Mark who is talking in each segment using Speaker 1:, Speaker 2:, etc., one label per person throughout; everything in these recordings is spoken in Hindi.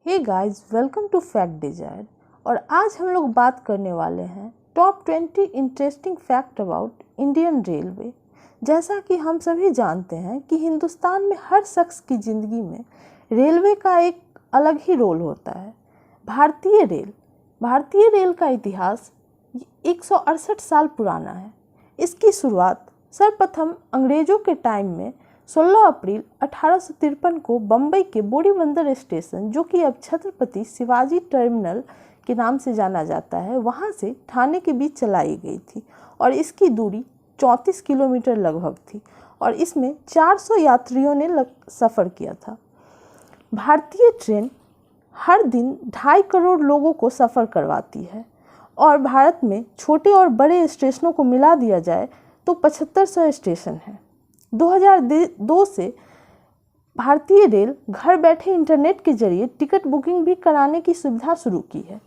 Speaker 1: Hey guys, welcome to fact desire. और आज हम लोग बात करने वाले हैं top 20 interesting fact about Indian railway. जैसा कि हम सभी जानते हैं कि हिंदुस्तान में हर शख्स की ज़िंदगी में रेलवे का एक अलग ही रोल होता है। भारतीय रेल का इतिहास 168 साल पुराना है। इसकी शुरुआत सर्वप्रथम अंग्रेज़ों के टाइम में 16 अप्रैल 1853 को बम्बई के बोरीबंदर स्टेशन, जो कि अब छत्रपति शिवाजी टर्मिनल के नाम से जाना जाता है, वहां से ठाणे के बीच चलाई गई थी और इसकी दूरी 34 किलोमीटर लगभग थी और इसमें 400 यात्रियों ने सफ़र किया था। भारतीय ट्रेन हर दिन 2.5 करोड़ लोगों को सफ़र करवाती है और भारत में छोटे और बड़े स्टेशनों को मिला दिया जाए तो 7500 स्टेशन हैं। 2002 से भारतीय रेल घर बैठे इंटरनेट के जरिए टिकट बुकिंग भी कराने की सुविधा शुरू की है।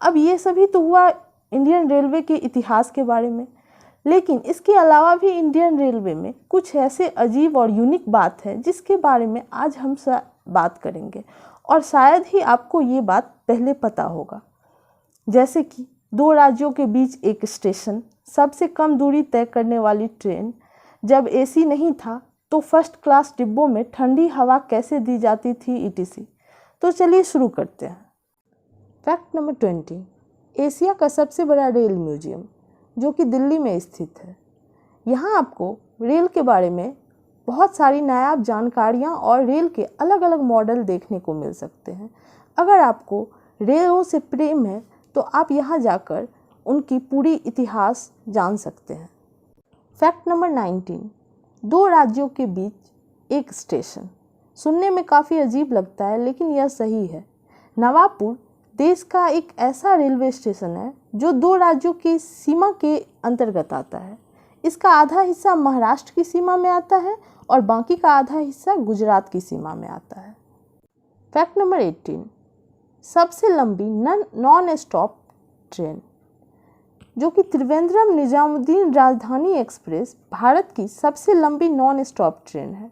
Speaker 1: अब ये सभी तो हुआ इंडियन रेलवे के इतिहास के बारे में, लेकिन इसके अलावा भी इंडियन रेलवे में कुछ ऐसे अजीब और यूनिक बात है जिसके बारे में आज हम बात करेंगे और शायद ही आपको ये बात पहले पता होगा। जैसे कि 2 राज्यों के बीच एक स्टेशन, सबसे कम दूरी तय करने वाली ट्रेन, जब एसी नहीं था तो फर्स्ट क्लास डिब्बों में ठंडी हवा कैसे दी जाती थी, ईटीसी। तो चलिए शुरू करते हैं। फैक्ट नंबर 20, एशिया का सबसे बड़ा रेल म्यूजियम जो कि दिल्ली में स्थित है। यहाँ आपको रेल के बारे में बहुत सारी नायाब जानकारियाँ और रेल के अलग अलग मॉडल देखने को मिल सकते हैं। अगर आपको रेलों से प्रेम है तो आप यहाँ जाकर उनकी पूरी इतिहास जान सकते हैं। फैक्ट नंबर 19, 2 राज्यों के बीच एक स्टेशन। सुनने में काफ़ी अजीब लगता है लेकिन यह सही है। नवाबपुर देश का एक ऐसा रेलवे स्टेशन है जो 2 राज्यों की सीमा के अंतर्गत आता है। इसका आधा हिस्सा महाराष्ट्र की सीमा में आता है और बाकी का आधा हिस्सा गुजरात की सीमा में आता है। फैक्ट नंबर 18, सबसे लंबी नॉन स्टॉप ट्रेन जो कि त्रिवेंद्रम निजामुद्दीन राजधानी एक्सप्रेस भारत की सबसे लंबी नॉन स्टॉप ट्रेन है।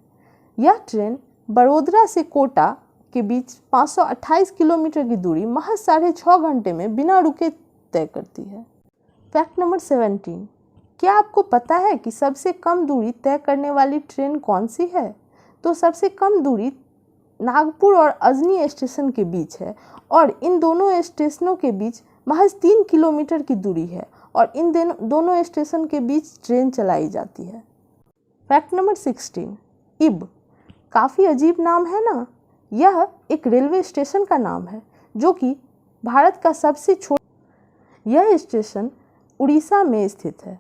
Speaker 1: यह ट्रेन बड़ोदरा से कोटा के बीच 528 किलोमीटर की दूरी महज 6.5 घंटे में बिना रुके तय करती है। फैक्ट नंबर 17, क्या आपको पता है कि सबसे कम दूरी तय करने वाली ट्रेन कौन सी है? तो सबसे कम दूरी नागपुर और अजनी स्टेशन के बीच है और इन दोनों स्टेशनों के बीच महज 3 किलोमीटर की दूरी है और इन दोनों स्टेशन के बीच ट्रेन चलाई जाती है। फैक्ट नंबर 16, इब काफ़ी अजीब नाम है ना। यह एक रेलवे स्टेशन का नाम है जो कि भारत का सबसे छोटा, यह स्टेशन उड़ीसा में स्थित है।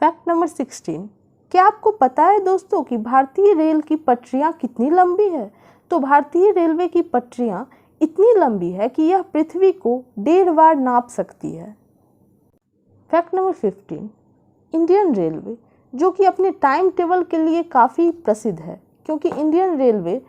Speaker 1: फैक्ट नंबर 16, क्या आपको पता है दोस्तों कि भारतीय रेल की पटरियां कितनी लंबी है? तो भारतीय रेलवे की पटरियां इतनी लंबी है कि यह पृथ्वी को 1.5 बार नाप सकती है। फैक्ट नंबर 15, इंडियन रेलवे जो कि अपने टाइम टेबल के लिए काफ़ी प्रसिद्ध है, क्योंकि इंडियन रेलवे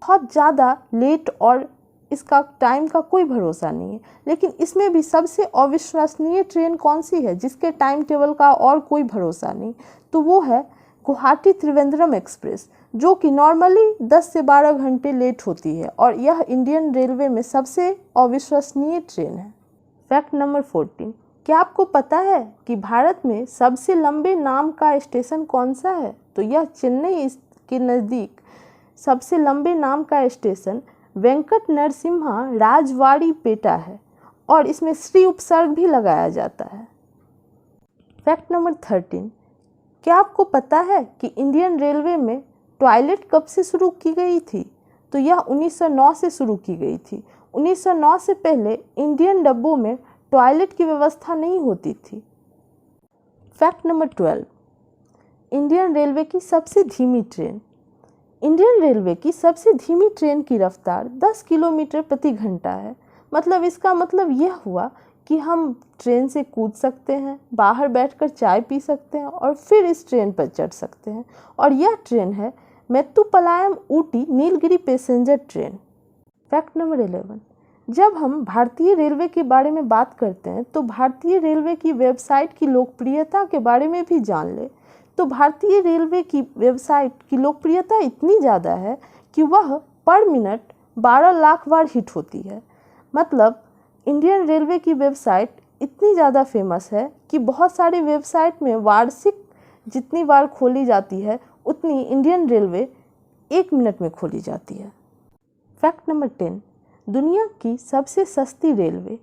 Speaker 1: बहुत ज़्यादा लेट और इसका टाइम का कोई भरोसा नहीं है। लेकिन इसमें भी सबसे अविश्वसनीय ट्रेन कौन सी है जिसके टाइम टेबल का और कोई भरोसा नहीं? तो वो है गुवाहाटी त्रिवेंद्रम एक्सप्रेस, जो कि नॉर्मली 10 से 12 घंटे लेट होती है और यह इंडियन रेलवे में सबसे अविश्वसनीय ट्रेन है। फैक्ट नंबर 14, क्या आपको पता है कि भारत में सबसे लंबे नाम का स्टेशन कौन सा है? तो यह चेन्नई के नज़दीक सबसे लंबे नाम का स्टेशन वेंकट नरसिम्हा राजवाड़ी पेटा है और इसमें श्री उपसर्ग भी लगाया जाता है। फैक्ट नंबर 13, क्या आपको पता है कि इंडियन रेलवे में टॉयलेट कब से शुरू की गई थी? तो यह 1909 से शुरू की गई थी। 1909 से पहले इंडियन डब्बों में टॉयलेट की व्यवस्था नहीं होती थी। फैक्ट नंबर 12, इंडियन रेलवे की सबसे धीमी ट्रेन। इंडियन रेलवे की सबसे धीमी ट्रेन की रफ्तार 10 किलोमीटर प्रति घंटा है। मतलब इसका मतलब यह हुआ कि हम ट्रेन से कूद सकते हैं, बाहर बैठकर चाय पी सकते हैं और फिर इस ट्रेन पर चढ़ सकते हैं। और यह ट्रेन है Mettupalayam Ooty Nilgiri passenger train. Fact number 11, जब हम भारतीय रेलवे के बारे में बात करते हैं तो भारतीय रेलवे की वेबसाइट की लोकप्रियता के बारे में भी जान ले। तो भारतीय रेलवे की वेबसाइट की लोकप्रियता इतनी ज़्यादा है कि वह पर मिनट 12 लाख बार हिट होती है। मतलब इंडियन रेलवे की वेबसाइट इतनी ज़्यादा फेमस है कि बहुत सारी वेबसाइट में वार्षिक जितनी बार खोली जाती है उतनी इंडियन रेलवे 1 मिनट में खोली जाती है। फैक्ट नंबर 10, दुनिया की सबसे सस्ती रेलवे।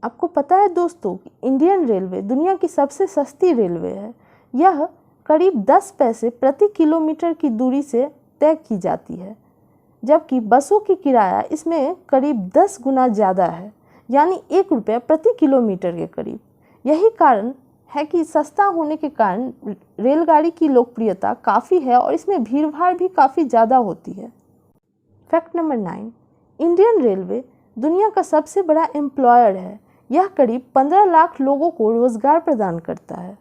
Speaker 1: आपको पता है दोस्तों कि इंडियन रेलवे दुनिया की सबसे सस्ती रेलवे है। यह करीब 10 पैसे प्रति किलोमीटर की दूरी से तय की जाती है, जबकि बसों की किराया इसमें करीब 10 गुना ज़्यादा है, यानी 1 रुपया प्रति किलोमीटर के करीब। यही कारण है कि सस्ता होने के कारण रेलगाड़ी की लोकप्रियता काफ़ी है और इसमें भीड़भाड़ भी काफ़ी ज़्यादा होती है। फैक्ट नंबर 9, इंडियन रेलवे दुनिया का सबसे बड़ा एम्प्लॉयर है। यह करीब 15 लाख लोगों को रोजगार प्रदान करता है।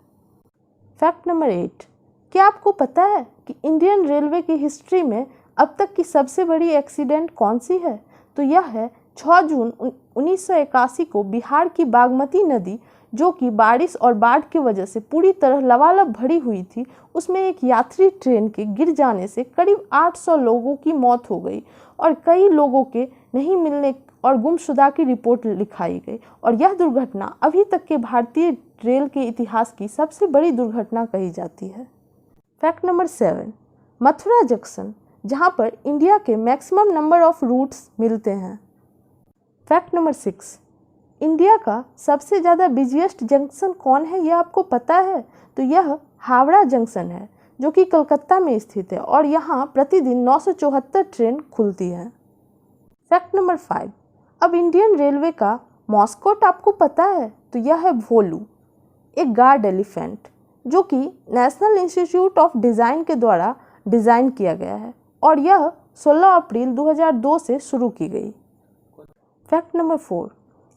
Speaker 1: फैक्ट नंबर 8, क्या आपको पता है कि इंडियन रेलवे की हिस्ट्री में अब तक की सबसे बड़ी एक्सीडेंट कौन सी है? तो यह है 6 जून 1981 को बिहार की बागमती नदी, जो कि बारिश और बाढ़ की वजह से पूरी तरह लबालब भरी हुई थी, उसमें एक यात्री ट्रेन के गिर जाने से करीब 800 लोगों की मौत हो गई और कई लोगों के नहीं मिलने और गुमशुदा की रिपोर्ट लिखाई गई। और यह दुर्घटना अभी तक के भारतीय रेल के इतिहास की सबसे बड़ी दुर्घटना कही जाती है। फैक्ट नंबर 7, मथुरा जंक्शन, जहां पर इंडिया के मैक्सिमम नंबर ऑफ रूट्स मिलते हैं। फैक्ट नंबर 6, इंडिया का सबसे ज़्यादा बिजिएस्ट जंक्शन कौन है, यह आपको पता है? तो यह हावड़ा जंक्शन है, जो कि कलकत्ता में स्थित है और यहाँ प्रतिदिन 974 ट्रेन खुलती है। फैक्ट नंबर 5, अब इंडियन रेलवे का मॉस्कोट आपको पता है? तो यह है भोलू, एक गार्ड एलिफेंट, जो कि नेशनल इंस्टीट्यूट ऑफ डिज़ाइन के द्वारा डिज़ाइन किया गया है और यह 16 अप्रैल 2002 से शुरू की गई। फैक्ट नंबर 4,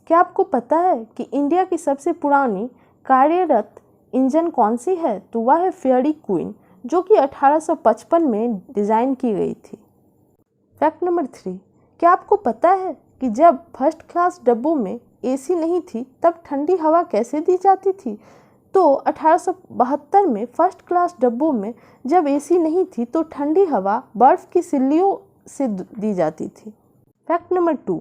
Speaker 1: क्या आपको पता है कि इंडिया की सबसे पुरानी कार्यरत इंजन कौन सी है? तो वह है फेयरी क्वीन, जो कि 1855 में डिज़ाइन की गई थी। फैक्ट नंबर 3, क्या आपको पता है कि जब फर्स्ट क्लास डब्बों में एसी नहीं थी तब ठंडी हवा कैसे दी जाती थी? तो 1872 में फर्स्ट क्लास डब्बों में जब एसी नहीं थी तो ठंडी हवा बर्फ़ की सिल्लियों से दी जाती थी। फैक्ट नंबर 2,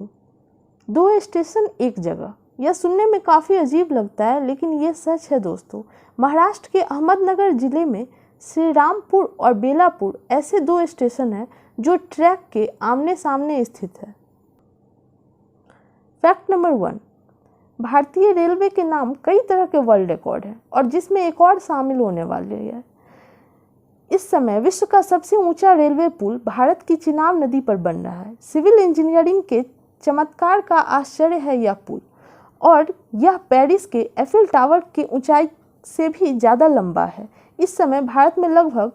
Speaker 1: 2 स्टेशन एक जगह। यह सुनने में काफ़ी अजीब लगता है, लेकिन ये सच है दोस्तों। महाराष्ट्र के अहमदनगर ज़िले में श्री रामपुर और बेलापुर ऐसे 2 स्टेशन हैं जो ट्रैक के आमने सामने स्थित है। फैक्ट नंबर 1, भारतीय रेलवे के नाम कई तरह के वर्ल्ड रिकॉर्ड हैं और जिसमें एक और शामिल होने वाले है। इस समय विश्व का सबसे ऊंचा रेलवे पुल भारत की चिनाब नदी पर बन रहा है। सिविल इंजीनियरिंग के चमत्कार का आश्चर्य है यह पुल, और यह पेरिस के एफिल टावर की ऊंचाई से भी ज़्यादा लंबा है। इस समय भारत में लगभग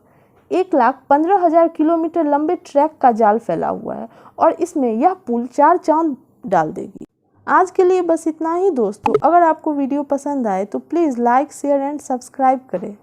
Speaker 1: 1,15,000 किलोमीटर लंबे ट्रैक का जाल फैला हुआ है और इसमें यह पुल 4 चांद डाल देगी। आज के लिए बस इतना ही दोस्तों। अगर आपको वीडियो पसंद आए तो please like, share and subscribe करें।